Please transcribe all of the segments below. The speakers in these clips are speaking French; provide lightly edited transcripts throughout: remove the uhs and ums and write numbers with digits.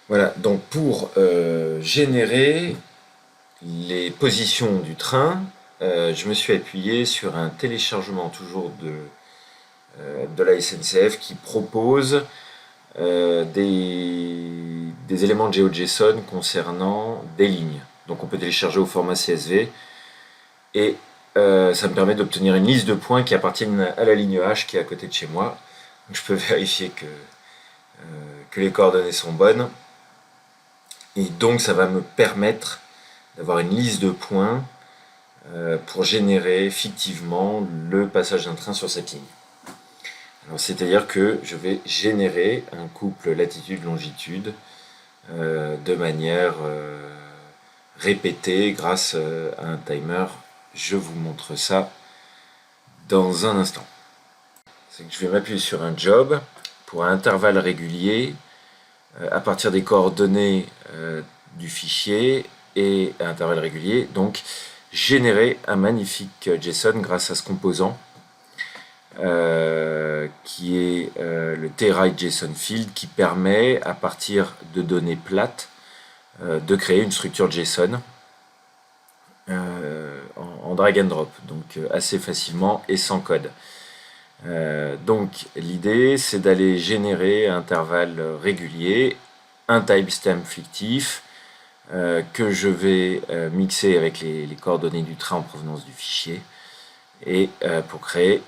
Voilà, donc pour générer les positions du train, je me suis appuyé sur un téléchargement toujours de la SNCF qui propose des éléments de GeoJSON concernant des lignes. Donc on peut télécharger au format CSV et ça me permet d'obtenir une liste de points qui appartiennent à la ligne H qui est à côté de chez moi. Donc je peux vérifier que les coordonnées sont bonnes. Et donc ça va me permettre d'avoir une liste de points pour générer fictivement le passage d'un train sur cette ligne. C'est-à-dire que je vais générer un couple latitude-longitude de manière répétée grâce à un timer. Je vous montre ça dans un instant. C'est que je vais m'appuyer sur un job pour un intervalle régulier à partir des coordonnées du fichier et à intervalle régulier, donc générer un magnifique JSON grâce à ce composant qui est le twrite JSON field qui permet à partir de données plates de créer une structure JSON en drag and drop, donc assez facilement et sans code. Donc l'idée c'est d'aller générer à intervalles réguliers un timestamp fictif que je vais mixer avec les coordonnées du train en provenance du fichier et pour créer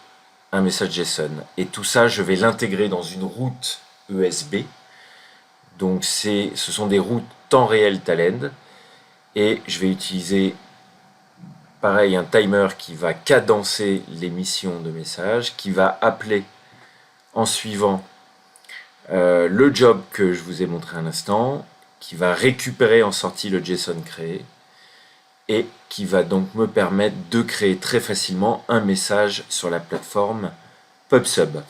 un message JSON. Et tout ça, je vais l'intégrer dans une route ESB. Donc ce sont des routes temps réel Talend. Et je vais utiliser pareil un timer qui va cadencer l'émission de messages, qui va appeler en suivant le job que je vous ai montré à l'instant, qui va récupérer en sortie le JSON créé et qui va donc me permettre de créer très facilement un message sur la plateforme PubSub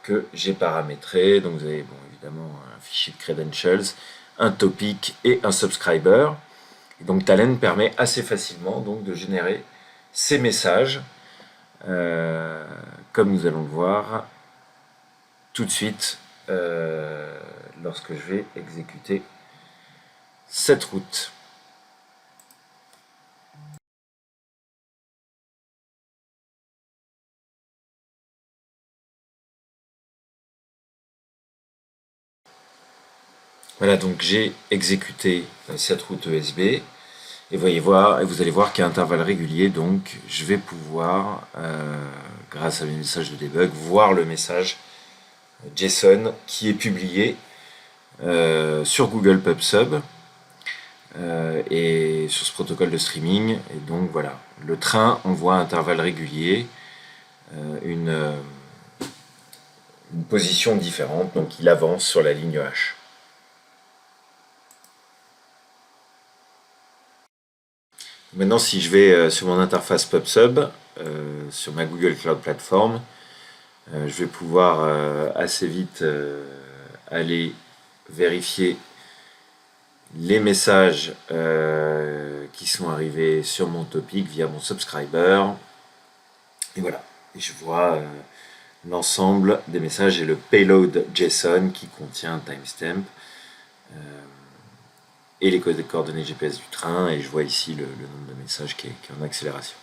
que j'ai paramétré. Donc vous avez évidemment un fichier de credentials, un topic et un subscriber. Et donc Talend permet assez facilement donc, de générer ces messages comme nous allons le voir tout de suite lorsque je vais exécuter cette route. Voilà, donc j'ai exécuté cette route ESB et vous allez voir qu'à intervalles réguliers, donc je vais pouvoir, grâce à mes messages de debug, voir le message JSON qui est publié sur Google PubSub et sur ce protocole de streaming. Et donc voilà, le train envoie à intervalles réguliers une position différente, donc il avance sur la ligne H. Maintenant, si je vais sur mon interface PubSub, sur ma Google Cloud Platform, je vais pouvoir assez vite aller vérifier les messages qui sont arrivés sur mon topic via mon subscriber. Et voilà, et je vois l'ensemble des messages et le payload JSON qui contient un timestamp et les coordonnées GPS du train, et je vois ici le nombre de messages qui est en accélération.